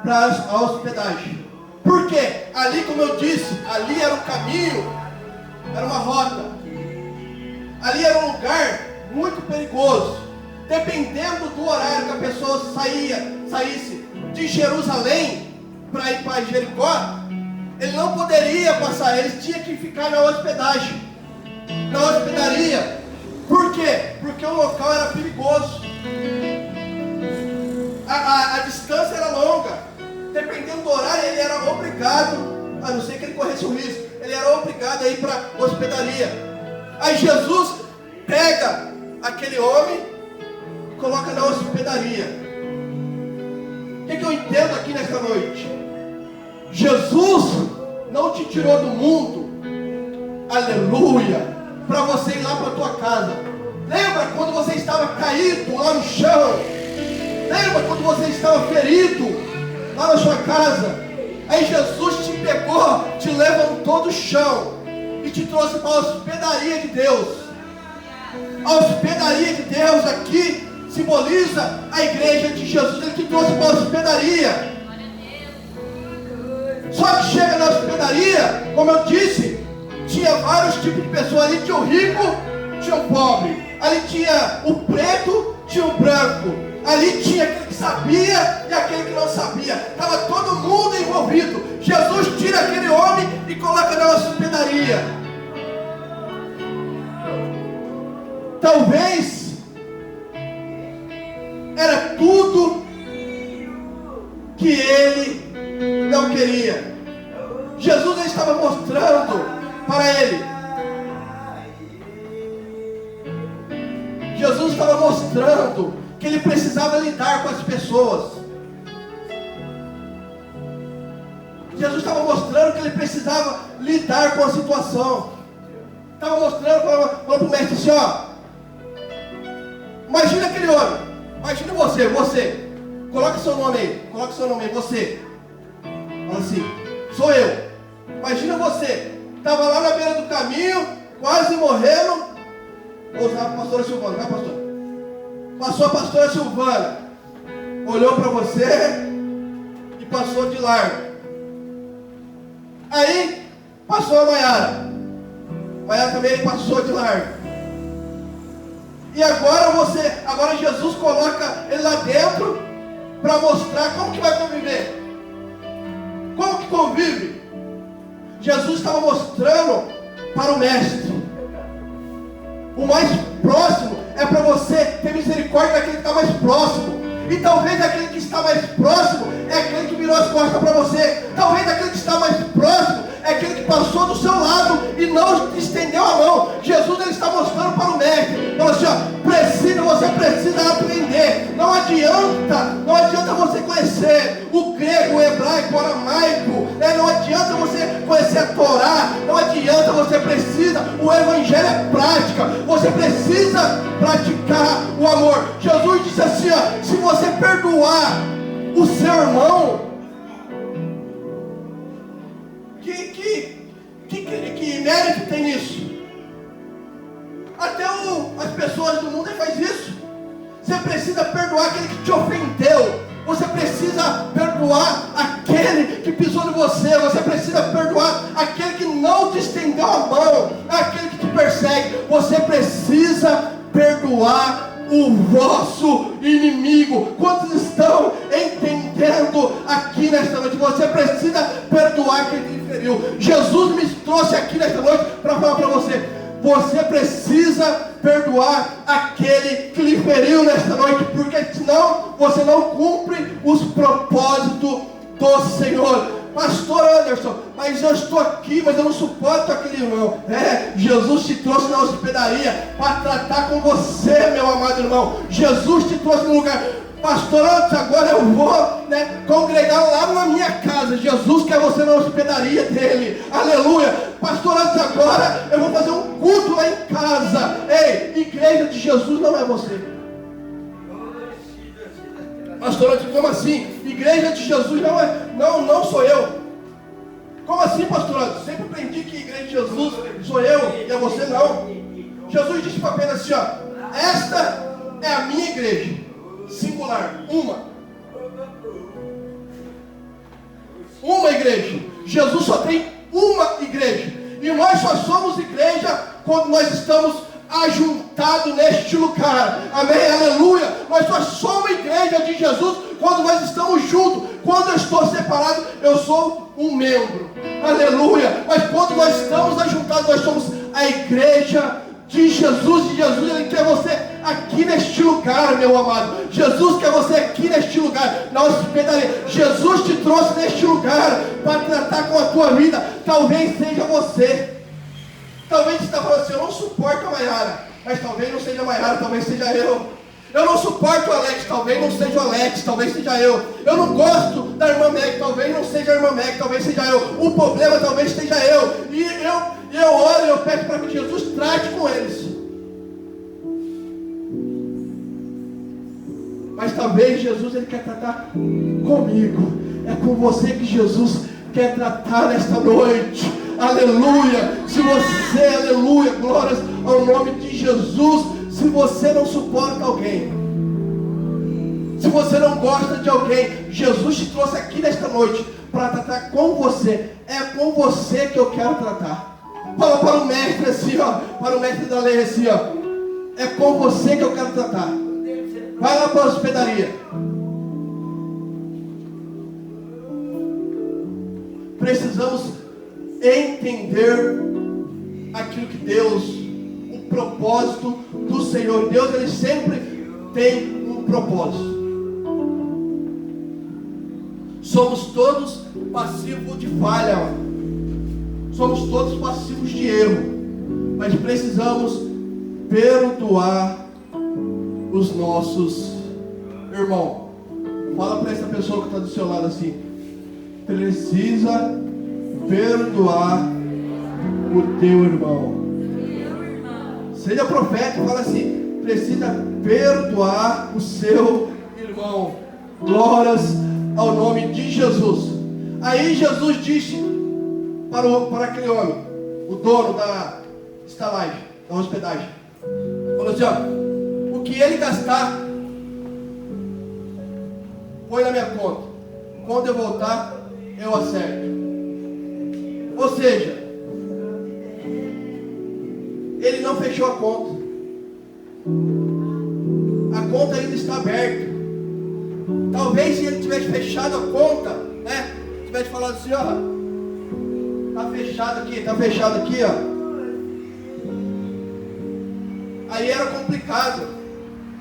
para a hospedagem. Por quê? Ali, como eu disse, ali era um caminho, era uma rota. Ali era um lugar muito perigoso. Dependendo do horário que a pessoa saísse de Jerusalém para ir para Jericó, ele não poderia passar, ele tinha que ficar na hospedagem, na hospedaria. Por quê? Porque o local era perigoso, a distância era longa. Dependendo do horário, ele era obrigado, a não ser que ele corresse o risco, ele era obrigado a ir para a hospedaria. Aí Jesus pega aquele homem e coloca na hospedaria. O que eu entendo aqui nesta noite? Jesus não te tirou do mundo, aleluia, para você ir lá para a tua casa. Lembra quando você estava caído lá no chão? Lembra quando você estava ferido lá na sua casa? Aí Jesus te pegou, te levantou do chão e te trouxe para a hospedaria de Deus. A hospedaria de Deus aqui simboliza a igreja de Jesus. Ele te trouxe para a hospedaria. Só que chega na hospedaria, como eu disse, tinha vários tipos de pessoas. Ali tinha o rico, tinha o pobre. Ali tinha o preto, tinha o branco. Ali tinha aquele que sabia e aquele que não sabia. Estava todo mundo envolvido. Jesus tira aquele homem e coloca na hospedaria. Talvez era tudo que ele não queria. Jesus estava mostrando para ele. Jesus estava mostrando que ele precisava lidar com as pessoas. Jesus estava mostrando que ele precisava lidar com a situação. Estava mostrando, falando para o mestre assim, ó, imagina aquele homem, imagina você, coloca seu nome aí, você. Fala assim, sou eu. Imagina você, estava lá na beira do caminho, quase morrendo. Vou usar a pastora Silvana, vai pastor. Passou a pastora Silvana, olhou para você e passou de largo. Aí passou a Maiara também passou de largo. E agora Jesus coloca ele lá dentro para mostrar como que vai conviver. Como que convive? Jesus estava mostrando para o mestre. O mais próximo é para você ter misericórdia daquele que está mais próximo. E talvez aquele que está mais próximo é aquele que virou as costas para você. Talvez aquele que está mais próximo é aquele que passou do seu lado e não te estendeu a mão. Jesus ele está mostrando para o mestre. Falou assim, você precisa aprender. Não adianta você conhecer o grego, o hebraico, o aramaico. Não adianta você conhecer a Torá. Não adianta, você precisa. O evangelho é prática. Você precisa praticar o amor. Jesus disse assim, se você perdoar o seu irmão, que mérito tem nisso? Até as pessoas do mundo faz isso. Você precisa perdoar aquele que te ofendeu. Você precisa perdoar aquele que pisou em você. Você precisa perdoar aquele que não te estendeu a mão, aquele que te persegue. Você precisa perdoar o vosso inimigo. Quantos estão entendendo aqui nesta noite? Você precisa perdoar quem te feriu. Jesus me trouxe aqui nesta noite para falar para você. Você precisa perdoar aquele que lhe feriu nesta noite, porque senão você não cumpre os propósitos do Senhor. Pastor Anderson, mas eu estou aqui, mas eu não suporto aquele irmão. Jesus te trouxe na hospedaria para tratar com você, meu amado irmão. Jesus te trouxe no lugar. Pastor Anderson, agora eu vou congregar lá na minha casa. Jesus quer você na hospedaria dele. Aleluia. Pastor Anderson, agora eu vou fazer um culto lá em casa. Ei, igreja de Jesus não é você. Pastor Anderson, como assim? Igreja de Jesus não sou eu. Como assim, pastor Anderson? Sempre aprendi que igreja de Jesus sou eu e é você não. Jesus disse para Pedro assim, esta é a minha igreja. Singular, uma igreja. Jesus só tem uma igreja. E nós só somos igreja quando nós estamos ajuntados neste lugar. Amém, aleluia. Nós só somos igreja de Jesus quando nós estamos juntos. Quando eu estou separado, eu sou um membro. Aleluia. Mas quando nós estamos ajuntados, nós somos a igreja de Jesus. E Jesus, Ele quer você aqui neste lugar, meu amado. Jesus quer você aqui neste lugar, na hospedaria. Jesus te trouxe neste lugar para tratar com a tua vida. Talvez seja você. Talvez você está falando assim, eu não suporto a Maiara. Mas talvez não seja a Maiara, talvez seja eu. Eu não suporto o Alex, talvez não seja o Alex, talvez seja eu. Eu não gosto da irmã Meg, talvez não seja a irmã Meg, talvez seja eu. O problema talvez seja eu. E eu oro e eu peço para que Jesus trate com eles. Mas talvez Jesus ele quer tratar comigo. É com você que Jesus quer tratar nesta noite. Aleluia. Se você, aleluia, glórias ao nome de Jesus. Se você não suporta alguém, se você não gosta de alguém, Jesus te trouxe aqui nesta noite para tratar com você. É com você que eu quero tratar. Fala para o mestre assim, para o mestre da lei assim, é com você que eu quero tratar. Vai lá para a hospedaria. Precisamos entender aquilo que Deus, o propósito do Senhor. Deus, Ele sempre tem um propósito. Somos todos passivos de falha. Somos todos passivos de erro. Mas precisamos perdoar os nossos irmãos. Fala para essa pessoa que está do seu lado assim. Precisa perdoar o teu irmão. Seja profeta e fala assim. Precisa perdoar o seu irmão. Glórias ao nome de Jesus. Aí Jesus disse para aquele homem, o dono da estalagem, da hospedagem, falou assim, o que ele gastar, põe na minha conta. Quando eu voltar, eu acerto. Ou seja, ele não fechou a conta. está aberta. Talvez se ele tivesse fechado a conta, né? Tivesse falado assim, ó, tá fechado aqui, ó. Aí era complicado.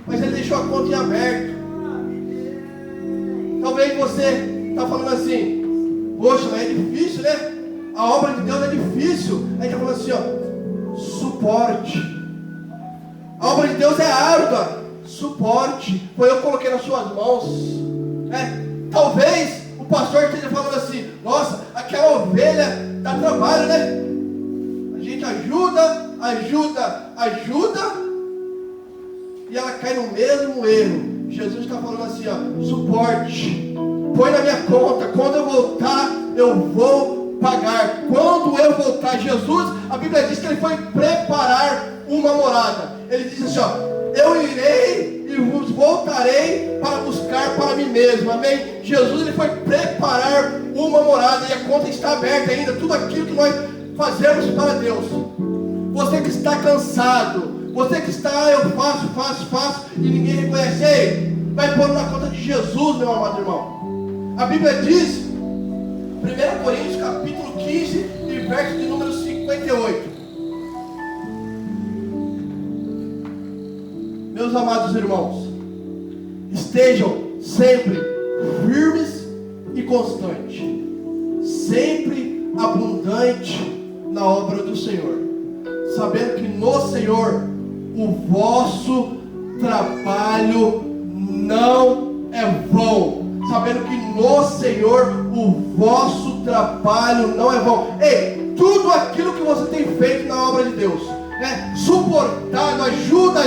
Mas ele deixou a conta em aberto. Talvez você está falando assim, poxa, mas é difícil, né? A obra de Deus é difícil. Aí ele está falando assim, ó, suporte. A obra de Deus é árdua. Suporte. Foi eu que coloquei nas suas mãos. Talvez o pastor esteja falando assim, nossa, aquela ovelha dá trabalho, né? A gente ajuda, e ela cai no mesmo erro. Jesus está falando assim, ó, suporte, põe na minha conta, quando eu voltar, eu vou pagar. Quando eu voltar, Jesus, a Bíblia diz que ele foi preparar uma morada. Ele diz assim, ó, eu irei e vos voltarei para buscar para mim mesmo, amém? Jesus, ele foi preparar uma morada, e a conta está aberta ainda, tudo aquilo que nós fazemos para Deus. Você que está cansado, você que está, eu faço, e ninguém reconhece, ei, vai pôr na conta de Jesus, meu amado irmão. A Bíblia diz, 1 Coríntios capítulo 15, e verso de número 58. Meus amados irmãos, estejam sempre firmes e constantes, sempre abundante na obra do Senhor, sabendo que no Senhor o vosso trabalho não é vão. Sabendo que no Senhor o vosso trabalho não é vão. Ei, tudo aquilo que você tem feito na obra de Deus, né? Suportado, ajuda,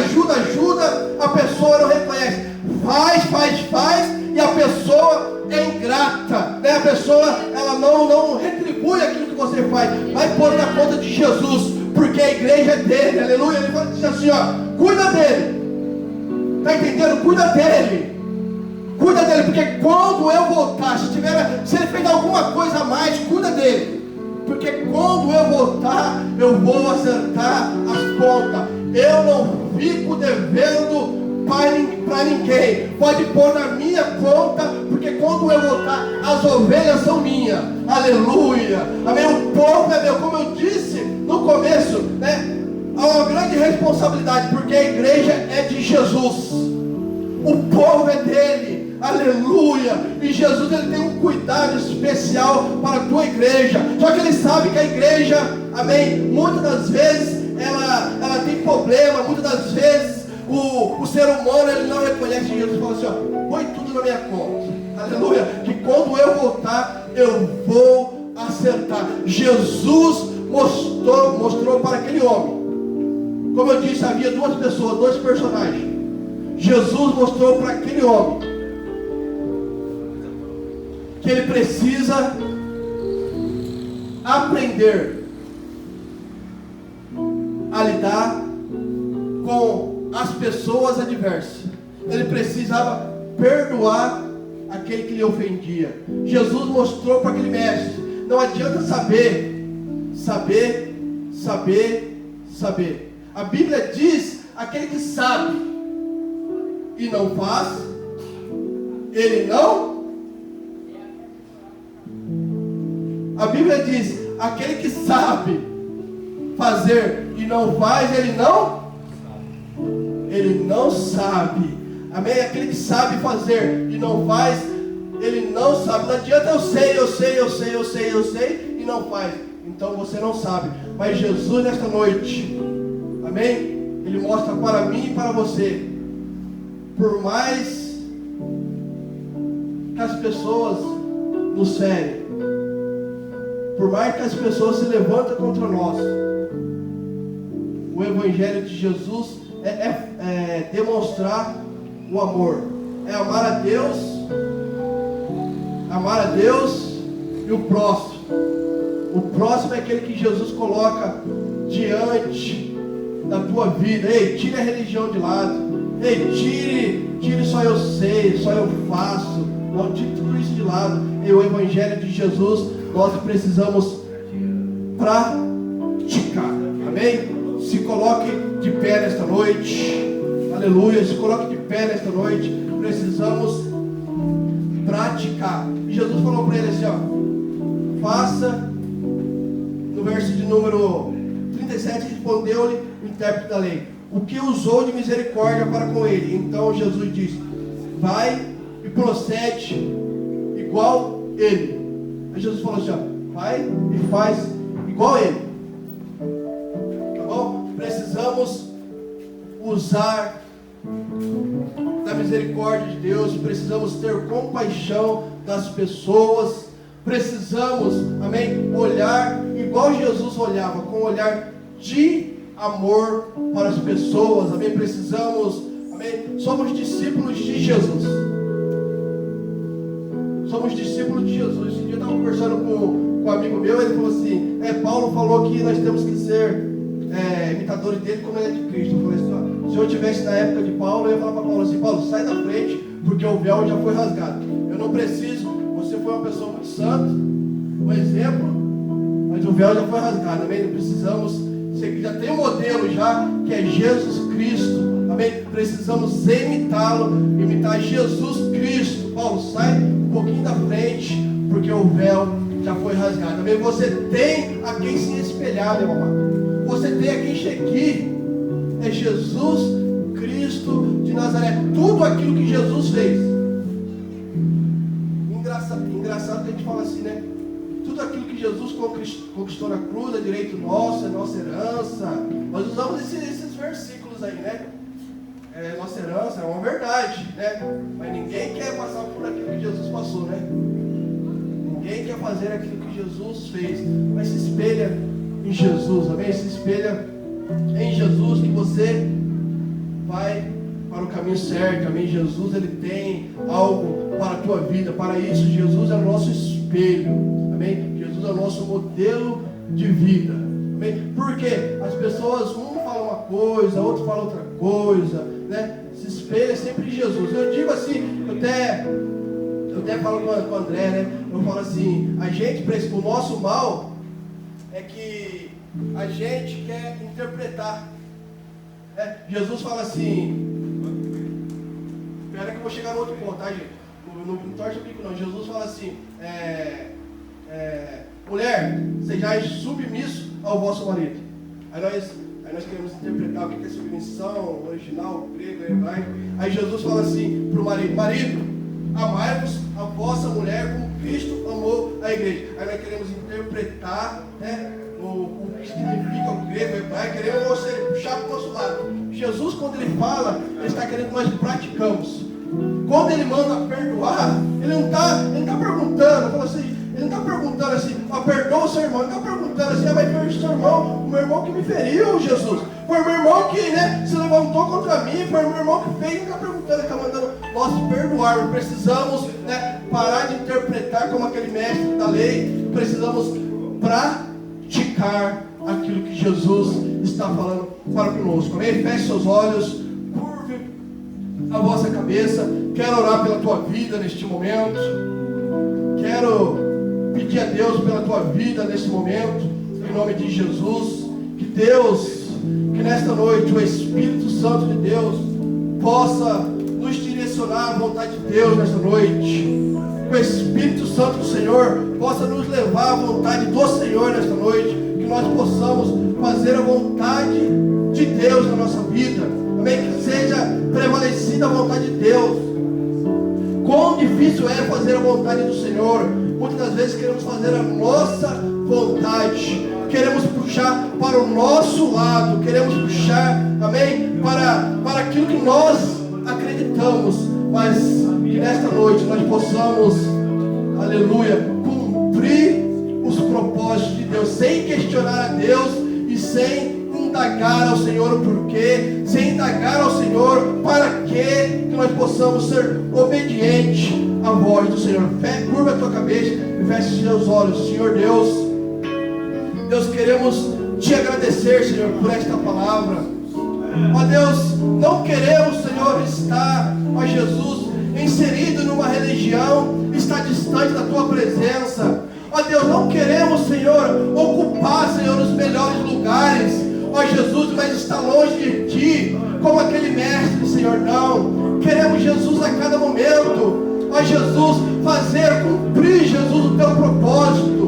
a pessoa não reconhece. Faz, e a pessoa é ingrata, né? A pessoa, ela não retribui aquilo que você faz. Vai pôr na conta de Jesus, porque a igreja é dele, aleluia. Ele vai dizer assim, ó, cuida dele, tá entendendo? Cuida dele, porque quando eu voltar, se ele fez alguma coisa a mais, cuida dele, porque quando eu voltar, eu vou acertar as contas. Eu não fico devendo para ninguém. Pode pôr na minha conta, porque quando eu voltar, as ovelhas são minhas, aleluia, amém. O povo é meu, como eu disse no começo, né? Há uma grande responsabilidade, porque a igreja é de Jesus, o povo é dele, aleluia. E Jesus, ele tem um cuidado especial para a tua igreja. Só que ele sabe que a igreja, amém, muitas das vezes ela tem problema. Muitas das vezes o ser humano, ele não reconhece. Jesus fala assim, ó, põe tudo na minha conta, aleluia, que quando eu voltar, eu vou acertar. Jesus mostrou para aquele homem, como eu disse, havia duas pessoas, dois personagens. Jesus mostrou para aquele homem que ele precisa aprender a lidar com as pessoas adversas. Ele precisava perdoar aquele que lhe ofendia. Jesus mostrou para aquele mestre, não adianta saber. A Bíblia diz, aquele que sabe e não faz, ele não. A Bíblia diz, aquele que sabe fazer e não faz, ele não sabe, amém. Aquele que sabe fazer e não faz, ele não sabe. Não adianta eu sei e não faz, então você não sabe. Mas Jesus nesta noite, amém, ele mostra para mim e para você, por mais que as pessoas nos ferem, por mais que as pessoas se levantem contra nós, o Evangelho de Jesus é demonstrar o amor, é amar a Deus e o próximo. O próximo é aquele que Jesus coloca diante da tua vida. Ei, tire a religião de lado. Ei, tire só eu sei, só eu faço. Não, tire tudo isso de lado. E o Evangelho de Jesus nós precisamos praticar. Amém? Se coloque de pé nesta noite. Aleluia. Aleluia. Se coloque de pé nesta noite. Precisamos praticar. E Jesus falou para ele assim, ó, faça, no verso de número 37, respondeu-lhe o intérprete da lei, o que usou de misericórdia para com ele. Então Jesus disse, vai e procede igual ele. Aí Jesus falou assim, ó, vai e faz igual ele. Tá bom? Precisamos usar da misericórdia de Deus, precisamos ter compaixão das pessoas, precisamos, amém, olhar igual Jesus olhava, com um olhar de amor para as pessoas, amém, precisamos, amém, somos discípulos de Jesus, somos discípulos de Jesus. Esse dia eu estava conversando com um amigo meu, ele falou assim, Paulo falou que nós temos que ser imitadores dele como ele é de Cristo. Eu falei assim, ó, se eu estivesse na época de Paulo, eu ia falar para Paulo assim, Paulo, sai da frente, porque o véu já foi rasgado. Eu não preciso, você foi uma pessoa muito santa, um exemplo, mas o véu já foi rasgado, amém? Não precisamos, você já tem um modelo já, que é Jesus Cristo, amém? Precisamos imitar Jesus Cristo. Paulo, sai um pouquinho da frente, porque o véu já foi rasgado, amém? Você tem a quem se espelhar, meu amado. Você tem a quem seguir. É Jesus Cristo de Nazaré. Tudo aquilo que Jesus fez. Engraçado que a gente fala assim, né? Tudo aquilo que Jesus conquistou na cruz é direito nosso, é nossa herança. Nós usamos esses versículos aí, né? É nossa herança, é uma verdade, né? Mas ninguém quer passar por aquilo que Jesus passou, né? Ninguém quer fazer aquilo que Jesus fez. Mas se espelha em Jesus, amém? Se espelha em Jesus, que você vai para o caminho certo, amém? Jesus, ele tem algo para a tua vida. Para isso, Jesus é o nosso espelho, amém? Jesus é o nosso modelo de vida, amém? Porque as pessoas, um fala uma coisa, outro fala outra coisa, né? Se espelha sempre em Jesus. Eu digo assim, eu até falo com o André, né? Eu falo assim, o nosso mal é que a gente quer interpretar. Jesus fala assim, espera que eu vou chegar no outro ponto, tá, gente? Não torce o bico não. Jesus fala assim, mulher, sejais submisso ao vosso marido. Aí nós queremos interpretar o que é submissão, original, grego, hebraico. Aí Jesus fala assim para o marido, amai-vos a vossa mulher como Cristo amou a igreja. Aí nós queremos interpretar, né, o que significa o grego, o hebraico, queremos puxar para o nosso lado. Jesus, quando ele fala, ele está querendo que nós praticamos. Quando ele manda perdoar, ele não está perguntando, fala assim, ele não está perguntando assim, perdoa o seu irmão, ele não está perguntando assim, vai perdoar o seu irmão, o meu irmão que me feriu, Jesus. Foi o meu irmão que, né, se levantou contra mim, foi o meu irmão que fez, ele não está perguntando, ele está mandando nós perdoar. Precisamos, né, parar de interpretar como aquele mestre da lei, precisamos praticar aquilo que Jesus está falando para conosco. Amém? Feche seus olhos, curve a vossa cabeça. Quero orar pela tua vida neste momento. Quero pedir a Deus pela tua vida nesse momento, em nome de Jesus. Que Deus, que nesta noite o Espírito Santo de Deus possa nos direcionar à vontade de Deus nesta noite. Que o Espírito Santo do Senhor possa nos levar à vontade do Senhor nesta noite. Que nós possamos fazer a vontade de Deus na nossa vida. Amém? Que seja prevalecida a vontade de Deus. Quão difícil é fazer a vontade do Senhor. Muitas das vezes queremos fazer a nossa vontade. Queremos puxar para o nosso lado. Queremos puxar, amém? Para aquilo que nós acreditamos. Mas que nesta noite nós possamos, aleluia, cumprir os propósitos de Deus, sem questionar a Deus e sem indagar ao Senhor o porquê, sem indagar ao Senhor para que nós possamos ser obedientes à voz do Senhor. Curva a tua cabeça e feche os seus olhos. Senhor Deus, queremos te agradecer, Senhor, por esta palavra. Ó Deus, não queremos, Senhor, estar, ó Jesus, inserido numa religião, estar distante da tua presença. Ó Deus, não queremos, Senhor, ocupar, Senhor, os melhores lugares, ó Jesus, mas estar longe de ti, como aquele mestre, Senhor. Jesus, cumprir, Jesus, o teu propósito.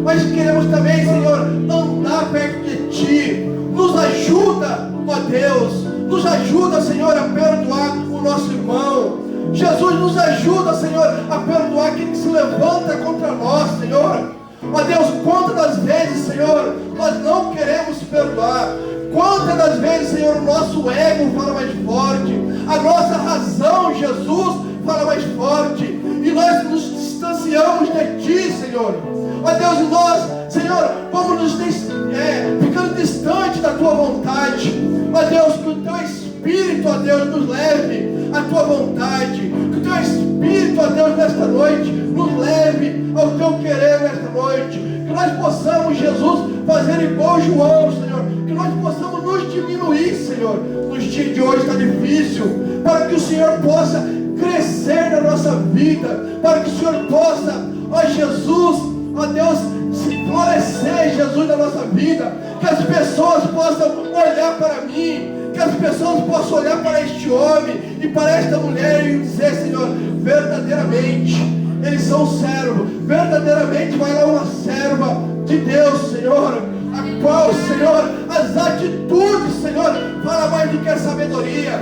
Mas queremos também, Senhor, andar perto de Ti. Nos ajuda, ó Deus. Nos ajuda, Senhor, a perdoar o nosso irmão. Jesus, nos ajuda, Senhor, a perdoar aquele que se levanta contra nós, Senhor. Ó Deus, quantas das vezes, Senhor, nós não queremos perdoar. Quantas das vezes, Senhor, o nosso ego fala mais forte. A nossa razão, Jesus, fala mais forte. E nós nos distanciamos de Ti, Senhor. Ó Deus, e nós, Senhor, vamos ficando distante da Tua vontade. Ó Deus, que o Teu Espírito, ó Deus, nos leve à Tua vontade. Que o Teu Espírito, ó Deus, nesta noite, nos leve ao Teu querer nesta noite. Que nós possamos, Jesus, fazer igual João, Senhor. Que nós possamos nos diminuir, Senhor. Nos dias de hoje está difícil. Para que o Senhor possa crescer na nossa vida. Para que o Senhor possa, ó Jesus, ó Deus, se florescer, Jesus, na nossa vida. Que as pessoas possam olhar para mim. Que as pessoas possam olhar para este homem e para esta mulher e dizer, Senhor, verdadeiramente eles são servos. Verdadeiramente vai lá uma serva de Deus, Senhor. A qual, Senhor, as atitudes, Senhor, fala mais do que a sabedoria.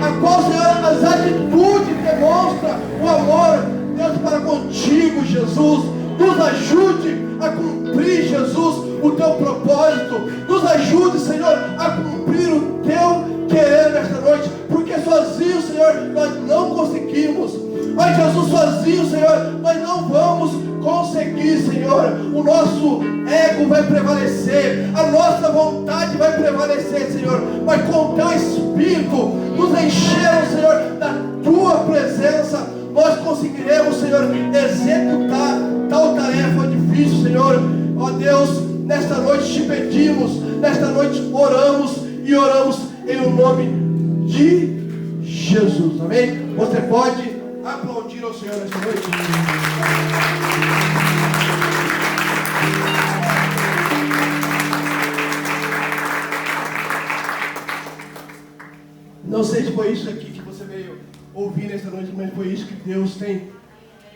A qual, Senhor, as atitudes demonstram o amor, Deus, para contigo, Jesus. Nos ajude a cumprir, Jesus, o Teu propósito. Nos ajude, Senhor, a cumprir o Teu querer nesta noite. Porque sozinho, Senhor, nós não conseguimos. Mas Jesus, sozinho, Senhor, nós não vamos conseguir, Senhor. O nosso ego vai prevalecer. A nossa vontade vai prevalecer, Senhor. Mas com o Teu Espírito nos encheram, Senhor, da Tua presença. Nós conseguiremos, Senhor, executar tal tarefa difícil, Senhor. Ó Deus, nesta noite te pedimos, nesta noite oramos e oramos em o nome de Jesus, amém? Você pode aplaudir ao Senhor nesta noite. Não sei se foi isso aqui que você veio ouvir nesta noite, mas foi isso que Deus tem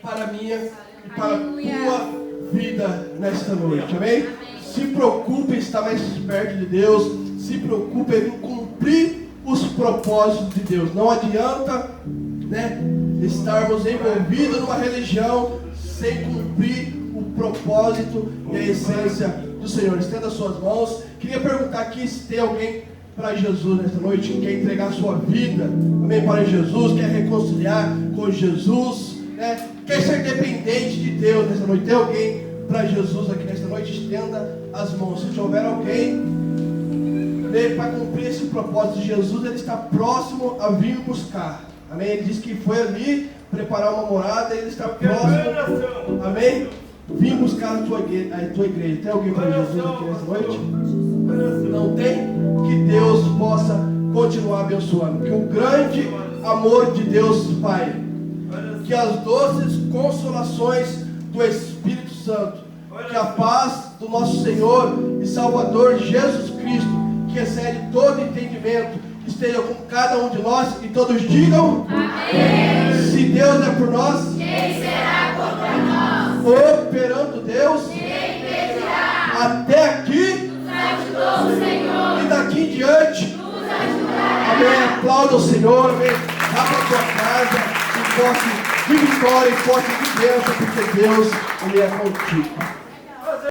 para a minha e para a tua vida nesta noite, amém? Se preocupe em estar mais perto de Deus, se preocupe em cumprir os propósitos de Deus. Não adianta, né, estarmos envolvidos numa religião sem cumprir o propósito e a essência do Senhor. Estenda suas mãos. Queria perguntar aqui se tem alguém para Jesus nesta noite, que quer entregar a sua vida, amém, para Jesus, quer reconciliar com Jesus, né? Quer ser dependente de Deus nesta noite. Tem alguém para Jesus aqui nesta noite? Estenda as mãos. Se houver alguém, né, para cumprir esse propósito de Jesus, Ele está próximo a vir buscar, amém? Ele disse que foi ali preparar uma morada, Ele está próximo, amém? Vim buscar a tua igreja. Tem alguém para Jesus aqui nesta noite? Não tem? Que Deus possa continuar abençoando. Que o grande amor de Deus Pai, que as doces consolações do Espírito Santo, que a paz do nosso Senhor e Salvador Jesus Cristo, que excede todo entendimento, esteja com cada um de nós, e todos digam: amém. Se Deus é por nós, quem será contra nós? Operando Deus, quem impedirá? Até aqui nos ajudou o Senhor, e daqui em diante nos ajudará. Amém. Aplauda o Senhor, amém. Vá para a tua casa e posse de vitória e posse de bênção, porque Deus, Ele é contigo.